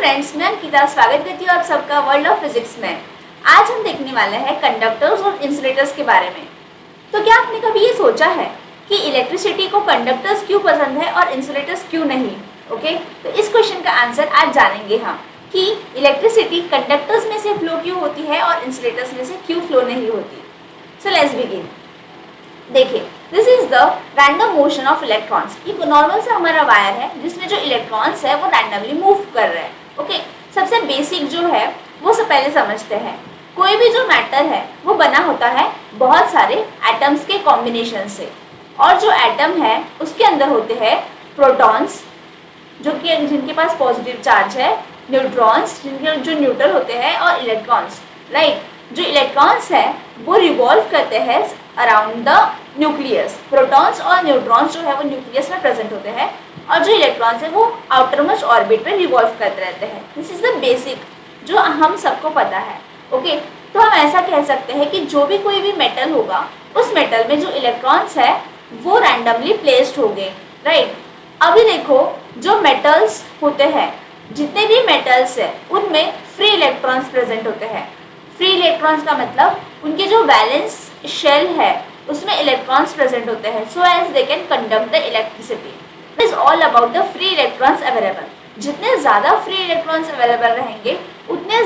Friends, मैं अंकिता स्वागत करती हूँ आप सबका वर्ल्ड ऑफ फिजिक्स में। आज हम देखने वाले हैं कंडक्टर्स और इंसुलेटर्स के बारे में। तो क्या आपने कभी ये सोचा है कि इलेक्ट्रिसिटी को कंडक्टर्स क्यों पसंद है और इंसुलेटर्स क्यों नहीं? ओके, तो इस क्वेश्चन का आंसर आज जानेंगे हम कि इलेक्ट्रिसिटी कंडक्टर्स में से फ्लो क्यों होती है और इंसुलेटर्स में से क्यों फ्लो नहीं होती। So let's begin. देखिए, this is the random motion of electrons. ये नॉर्मल सा हमारा वायर है जिसमें जो इलेक्ट्रॉन्स है वो रैंडमली मूव कर रहे हैं। ओके, सबसे बेसिक जो है वो सब पहले समझते हैं। कोई भी जो मैटर है वो बना होता है बहुत सारे एटम्स के कॉम्बिनेशन से, और जो एटम है उसके अंदर होते हैं प्रोटॉन्स जिनके पास पॉजिटिव चार्ज है, न्यूट्रॉन्स जिनके जो न्यूट्रल होते हैं, और इलेक्ट्रॉन्स। राइट, जो इलेक्ट्रॉन्स है वो रिवॉल्व करते हैं अराउंड द न्यूक्लियस। प्रोटॉन्स और न्यूट्रॉन्स जो है वो न्यूक्लियस में प्रेजेंट होते हैं, और जो इलेक्ट्रॉन्स है वो आउटर मोस्ट ऑर्बिट पे रिवॉल्व करते रहते हैं। दिस इज द बेसिक जो हम सबको पता है। ओके, तो हम ऐसा कह सकते हैं कि जो भी कोई भी मेटल होगा उस मेटल में जो इलेक्ट्रॉन्स है वो रैंडमली प्लेस्ड होंगे। राइट, अभी देखो जो मेटल्स होते हैं, जितने भी मेटल्स है उनमें फ्री इलेक्ट्रॉन्स प्रेजेंट होते हैं। फ्री इलेक्ट्रॉन्स का मतलब उनके जो वैलेंस शेल है उसमें इलेक्ट्रॉन्स प्रेजेंट होते हैं, so as they can conduct the electricity. It is all about the free electrons available. जितने ज़्यादा फ्री इलेक्ट्रॉन्स अवेलेबल रहेंगे उतना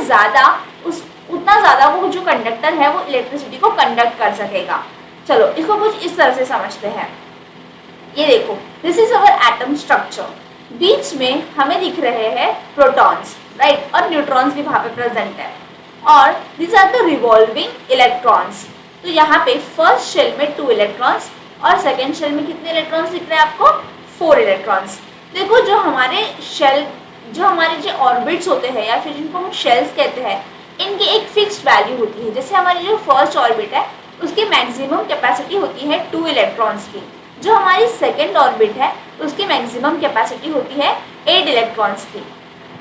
ज़्यादा वो जो कंडक्टर है वो इलेक्ट्रिसिटी को कंडक्ट कर सकेगा। चलो इसको कुछ इस तरह से समझते हैं। ये देखो, this is our atom structure. बीच में हमें दिख रहे हैं प्रोटॉन्स, राइट, और न्यूट्रॉन्स भी वहाँ पे प्रेजेंट है, और this are the revolving electrons. तो यहाँ पे फर्स्ट शेल में 2 इलेक्ट्रॉन्स और सेकेंड शेल में कितने इलेक्ट्रॉन्स दिख रहे हैं आपको? 4 इलेक्ट्रॉन्स। देखो जो हमारे शेल, जो हमारे जो ऑर्बिट्स होते हैं या फिर जिनको हम शेल्स कहते हैं, इनकी एक फिक्स्ड वैल्यू होती है। जैसे हमारी जो फर्स्ट ऑर्बिट है उसकी मैक्सिमम कैपेसिटी होती है 2 इलेक्ट्रॉन्स की। जो हमारी सेकेंड ऑर्बिट है उसकी मैक्सिमम कैपेसिटी होती है 8 इलेक्ट्रॉन्स की।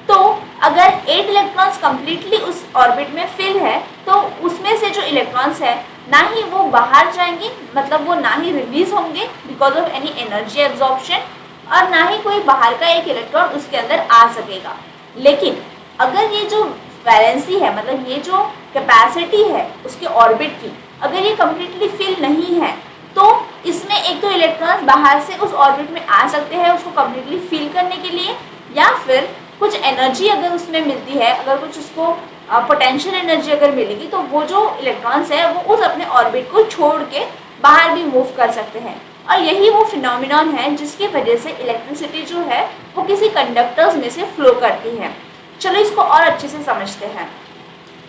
तो अगर 8 इलेक्ट्रॉन्स कम्प्लीटली उस ऑर्बिट में फिल है तो उसमें से जो इलेक्ट्रॉन्स है ना ही वो बाहर जाएंगे, मतलब वो ना ही रिलीज होंगे because of any energy absorption, और ना ही कोई बाहर का एक इलेक्ट्रॉन उसके अंदर आ सकेगा। लेकिन अगर ये जो वैलेंसी है, मतलब ये जो कैपेसिटी है उसके ऑर्बिट की, अगर ये कम्प्लीटली फिल नहीं है तो इसमें एक तो इलेक्ट्रॉन्स बाहर से उस ऑर्बिट में आ सकते हैं उसको कम्प्लीटली फिल करने के लिए, या फिर कुछ एनर्जी अगर उसमें मिलती है, अगर कुछ उसको पोटेंशियल एनर्जी अगर मिलेगी तो वो जो इलेक्ट्रॉन्स है वो उस अपने ऑर्बिट को छोड़ के बाहर भी मूव कर सकते हैं। और यही वो फिनोमिनॉन है जिसकी वजह से इलेक्ट्रिसिटी जो है वो किसी कंडक्टर्स में से फ्लो करती है। चलो इसको और अच्छे से समझते हैं।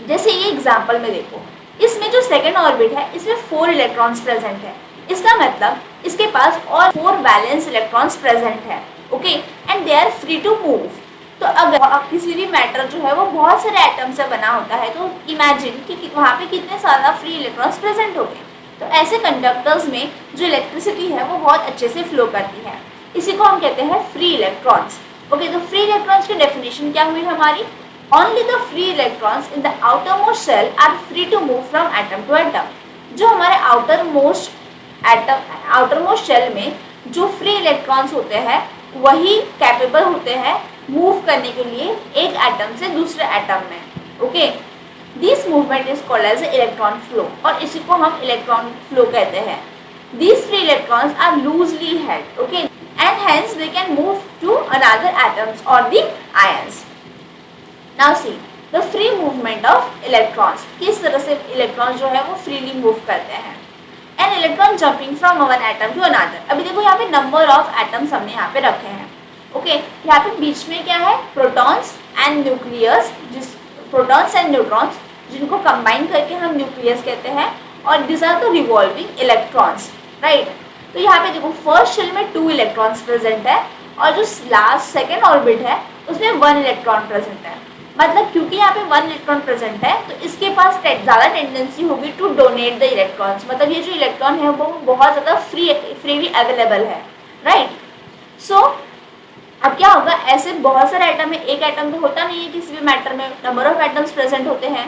जैसे ये एग्जाम्पल में देखो, इसमें जो सेकेंड ऑर्बिट है इसमें 4 इलेक्ट्रॉन्स प्रेजेंट है। इसका मतलब इसके पास और 4 वैलेंस इलेक्ट्रॉन्स प्रेजेंट है। Okay, and they are free to move. तो अगर किसी भी मैटर जो है वो बहुत सारे एटम से बना होता है तो इमेजिन कि वहाँ पे कितने सारा फ्री इलेक्ट्रॉन्स प्रेजेंट हो गए। तो ऐसे कंडक्टर्स में जो इलेक्ट्रिसिटी है वो बहुत अच्छे से फ्लो करती है। इसी को हम कहते हैं फ्री इलेक्ट्रॉन्स। ओके, तो फ्री इलेक्ट्रॉन्स की डेफिनेशन क्या हुई हमारी? Only the free electrons in the outermost shell are free to move from atom to atom. जो हमारे आउटर मोस्ट शेल में जो फ्री इलेक्ट्रॉन्स होते हैं वही कैपेबल होते हैं मूव करने के लिए एक एटम से दूसरे एटम में। Okay, this movement is called as electron flow, और इसी को हम इलेक्ट्रॉन फ्लो कहते हैं। These free electrons are loosely held, okay, and hence they can move to another atoms और the ions. Now see the free movement of electrons. किस तरह से इलेक्ट्रॉन्स जो है वो फ्रीली मूव करते हैं। An electron jumping from one atom to another. अभी देखो यहाँ पे नंबर ऑफ एटम्स हमने यहाँ पे रखे हैं। ओके, यहाँ पे बीच में क्या है? Protons and nucleus, protons and neutrons जिनको कंबाइन करके हम न्यूक्लियस कहते हैं, और this are the revolving electrons. Right, तो यहाँ पे देखो फर्स्ट शेल में 2 इलेक्ट्रॉन्स प्रेजेंट है, और जो लास्ट सेकेंड ऑर्बिट है उसमें 1 इलेक्ट्रॉन प्रेजेंट है। मतलब क्योंकि यहाँ पे 1 इलेक्ट्रॉन प्रेजेंट है तो इसके पास ज़्यादा टेंडेंसी होगी टू डोनेट द इलेक्ट्रॉन्स। मतलब ये जो इलेक्ट्रॉन है वो बहुत ज़्यादा फ्रीली अवेलेबल है। राइट, सो अब क्या होगा? ऐसे बहुत सारे एटम है, एक एटम तो होता नहीं है किसी भी मैटर में, नंबर ऑफ एटम्स प्रेजेंट होते हैं।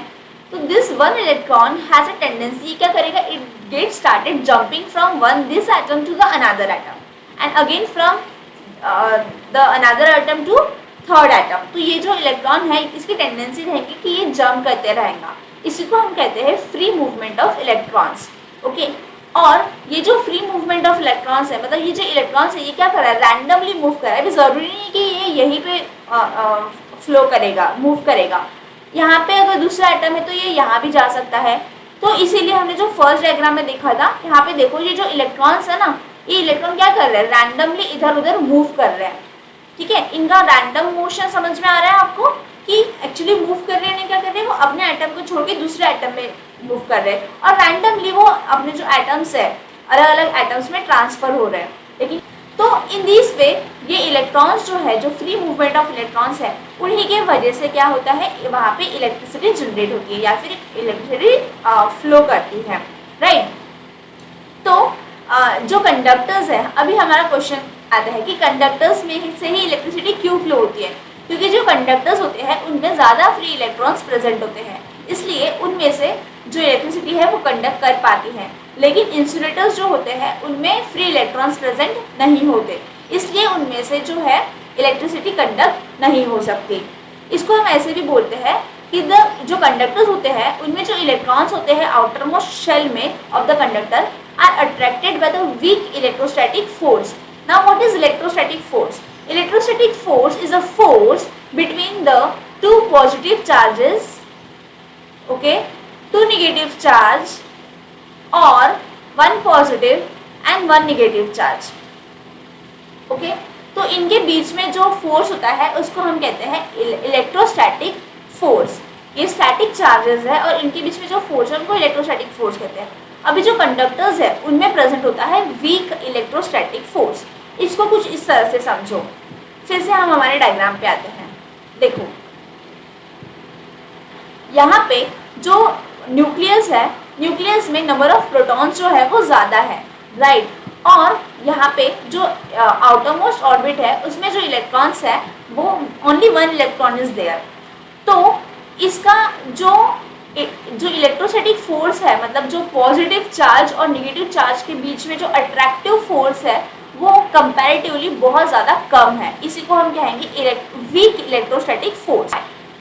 तो this 1 electron has a tendency, क्या करेगा? It get started jumping from this atom to the another atom, and again from the another atom to third atom. तो ये जो इलेक्ट्रॉन है इसकी टेंडेंसी रहेगी कि ये जंप करते रहेगा, इसी को हम कहते हैं free movement of electrons. Okay, और ये जो फ्री मूवमेंट ऑफ इलेक्ट्रॉन्स है, मतलब ये जो इलेक्ट्रॉन्स है ये क्या कर रहा है, रैंडमली मूव कर रहा है। अभी जरूरी नहीं है कि ये यहीं पे फ्लो करेगा, मूव करेगा। यहाँ पे अगर दूसरा एटम है तो ये यहाँ भी जा सकता है। तो इसीलिए हमने जो फर्स्ट डायग्राम में देखा था, यहाँ पे देखो ये जो इलेक्ट्रॉन्स है ना, ये इलेक्ट्रॉन क्या कर रहे हैं, रैंडमली इधर उधर मूव कर रहे हैं। ठीक है, इनका रैंडम मोशन समझ में आ रहा है आपको कि एक्चुअली मूव कर रहे हैं, क्या कर रहे हैं, वो अपने एटम को छोड़ के दूसरे एटम में मूव कर रहे हैं, और रैंडमली वो अपने जो एटम्स है अलग अलग एटम्स में ट्रांसफर हो रहे हैं। लेकिन तो इन दिस वे ये इलेक्ट्रॉन्स जो है, जो फ्री मूवमेंट ऑफ इलेक्ट्रॉन्स है, उन्हीं के वजह से क्या होता है, वहाँ पे इलेक्ट्रिसिटी जनरेट होती है या फिर इलेक्ट्रिसिटी फ्लो करती है, राइट। तो जो कंडक्टर्स है, अभी हमारा क्वेश्चन आता है कि कंडक्टर्स में से ही इलेक्ट्रिसिटी क्यों फ्लो होती है, क्योंकि जो कंडक्टर्स होते हैं उनमें ज़्यादा फ्री इलेक्ट्रॉन्स प्रेजेंट होते हैं, इसलिए उनमें से जो इलेक्ट्रिसिटी है वो कंडक्ट कर पाती है। लेकिन इंसुलेटर्स जो होते हैं उनमें फ्री इलेक्ट्रॉन्स प्रेजेंट नहीं होते, इसलिए उनमें से जो है इलेक्ट्रिसिटी कंडक्ट नहीं हो सकती। इसको हम ऐसे भी बोलते हैं कि जो कंडक्टर्स होते हैं उनमें जो इलेक्ट्रॉन्स होते हैं आउटर मोस्ट शेल में of the conductor are attracted by the weak electrostatic force. Now what is electrostatic force? Electrostatic force is a force between the two positive charges, okay, two negative charge, or one positive and one negative charge, okay। तो इनके बीच में जो force होता है उसको हम कहते हैं इलेक्ट्रोस्टैटिक फोर्स। ये स्टैटिक चार्जेस है और इनके बीच में जो फोर्स है उनको इलेक्ट्रोस्टैटिक फोर्स कहते हैं। अभी जो कंडक्टर्स है उनमें प्रेजेंट होता है वीक इलेक्ट्रोस्टैटिक फोर्स। इसको कुछ इस तरह से समझो। फिर से हम हमारे डायग्राम पे आते हैं। देखो यहाँ पे जो न्यूक्लियस है, न्यूक्लियस में नंबर ऑफ प्रोटॉन्स जो है वो ज़्यादा है, राइट। और यहाँ पे जो आउटर मोस्ट ऑर्बिट है उसमें जो इलेक्ट्रॉन्स है वो only one electron is there. तो इसका जो इलेक्ट्रोस्टैटिक फोर्स है, मतलब जो पॉजिटिव चार्ज और नेगेटिव चार्ज के बीच में जो अट्रैक्टिव फोर्स है वो कंपैरेटिवली बहुत ज़्यादा कम है। इसी को हम कहेंगे वीक इलेक्ट्रोस्टैटिक फोर्स।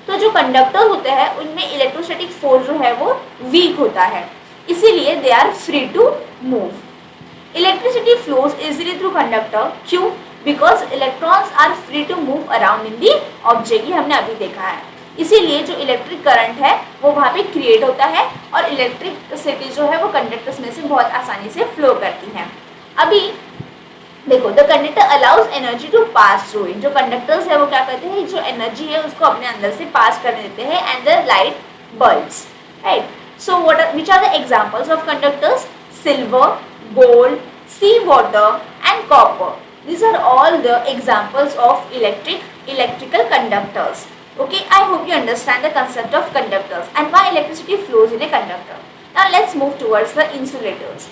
तो जो कंडक्टर होते हैं उनमें इलेक्ट्रोस्टैटिक फोर्स जो है वो वीक होता है, इसीलिए they are free to move. Electricity flows easily through conductor. क्यों? Because electrons are free to move around in the object. ये हमने अभी देखा है। इसीलिए जो इलेक्ट्रिक करंट है वो वहाँ पे क्रिएट होता है और इलेक्ट्रिसिटी जो है वो कंडक्टर्स में से बहुत आसानी से फ्लो करती है। अभी देखो, the conductor allows energy to pass through it. जो कंडक्टर्स है वो क्या करते हैं, जो एनर्जी है उसको अपने अंदर से पास करने देते हैं, and the light bulbs, right. So which are the examples of conductors? Silver, gold, sea water and copper. These are all the examples of electrical conductors. Okay, I hope you understand the concept of conductors and why electricity flows in a conductor. Now let's move towards the insulators.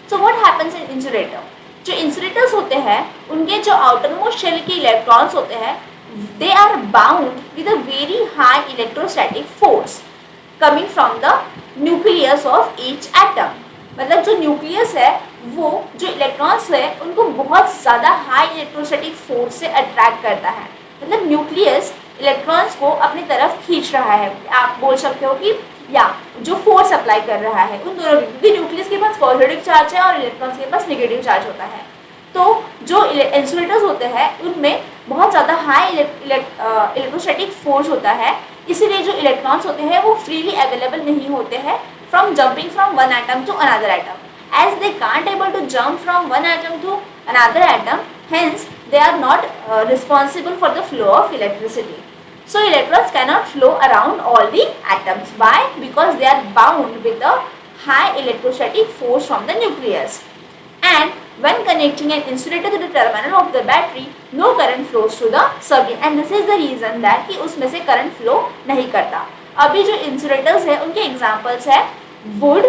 So what happens in insulator? जो insulators होते हैं उनके जो outermost shell के electrons होते हैं they are bound with a very high electrostatic force coming from the nucleus of each atom. मतलब जो न्यूक्लियस है वो जो इलेक्ट्रॉन्स है उनको बहुत ज़्यादा हाई इलेक्ट्रोस्टैटिक फोर्स से अट्रैक्ट करता है। मतलब न्यूक्लियस इलेक्ट्रॉन्स को अपनी तरफ खींच रहा है। आप बोल सकते हो कि या जो फोर्स अप्लाई कर रहा है उन दोनों, क्योंकि न्यूक्लियस के पास पॉजिटिव चार्ज है और इलेक्ट्रॉन्स के पास नेगेटिव चार्ज होता है। तो जो इंसुलेटर्स होते हैं उनमें बहुत ज़्यादा हाई इलेक्ट्रोस्टैटिक फोर्स होता है, इसीलिए जो इलेक्ट्रॉन्स होते हैं वो फ्रीली अवेलेबल नहीं होते हैं from jumping from one atom to another atom. As they can't able to jump from one atom to another atom, hence they are not responsible for the flow of electricity. So electrons cannot flow around all the atoms. Why? Because they are bound with a high electrostatic force from the nucleus. And when connecting an insulator to the terminal of the battery, no current flows to the circuit. And this is the reason that कि उसमें से current flow नहीं करता। अभी जो insulators है उनके examples है would,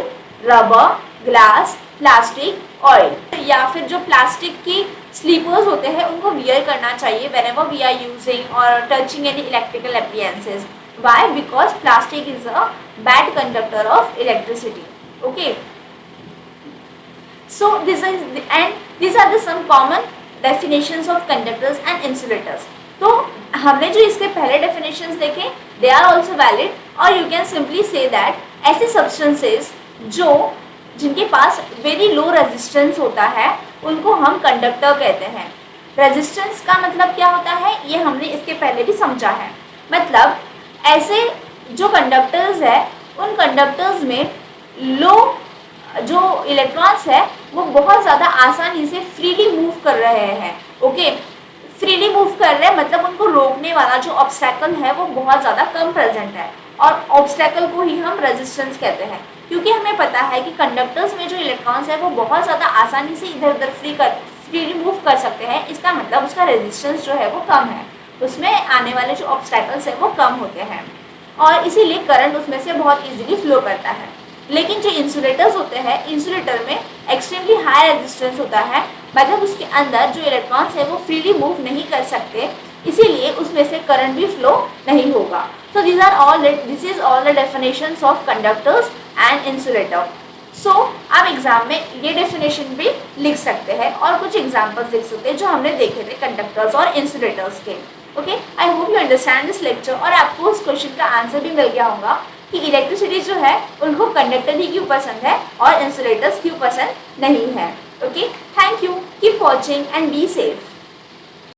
rubber, glass, plastic, oil. या फिर जो प्लास्टिक की स्लीपर्स होते हैं उनको वियर करना चाहिए whenever we are using or touching any electrical appliances. Why? Because plastic is a bad conductor of electricity. Okay. So these are the some common definitions of conductors and insulators. तो हमने जो इसके पहले definitions देखे they are also valid, और you can simply say that ऐसे substances जिनके पास very low resistance होता है उनको हम कंडक्टर कहते हैं। रेजिस्टेंस का मतलब क्या होता है ये हमने इसके पहले भी समझा है। मतलब ऐसे जो कंडक्टर्स है उन कंडक्टर्स में लो जो इलेक्ट्रॉन्स है वो बहुत ज़्यादा आसानी से फ्रीली मूव कर रहे हैं। ओके, फ्रीली मूव कर रहे हैं मतलब उनको रोकने वाला जो ऑब्स्टैकल है वो बहुत ज़्यादा कम प्रेजेंट है, और ऑब्स्टैकल को ही हम रेजिस्टेंस कहते हैं। क्योंकि हमें पता है कि कंडक्टर्स में जो इलेक्ट्रॉन्स है वो बहुत ज़्यादा आसानी से इधर उधर फ्रीली मूव कर सकते हैं, इसका मतलब उसका रेजिस्टेंस जो है वो कम है, उसमें आने वाले जो ऑब्स्टैकल्स है वो कम होते हैं, और इसीलिए करंट उसमें से बहुत ईजिली फ्लो करता है। लेकिन जो इंसुलेटर्स होते हैं, इंसुलेटर में एक्सट्रीमली हाई रेजिस्टेंस होता है, मतलब उसके अंदर जो इलेक्ट्रॉन्स है वो फ्रीली मूव नहीं कर सकते, इसीलिए उसमें से करंट भी फ्लो नहीं होगा। So this is all the definitions of conductors and insulator. So आप एग्जाम में ये डेफिनेशन भी लिख सकते हैं और कुछ एग्जाम्पल्स लिख सकते हैं जो हमने देखे थे कंडक्टर्स और इंसुलेटर्स के। Okay, I hope you understand this lecture, और आपको उस क्वेश्चन का आंसर भी मिल गया होगा कि इलेक्ट्रिसिटी जो है उनको कंडक्टर ही क्यों पसंद है और इंसुलेटर्स क्यों पसंद नहीं है। Okay, thank you, keep watching and be safe.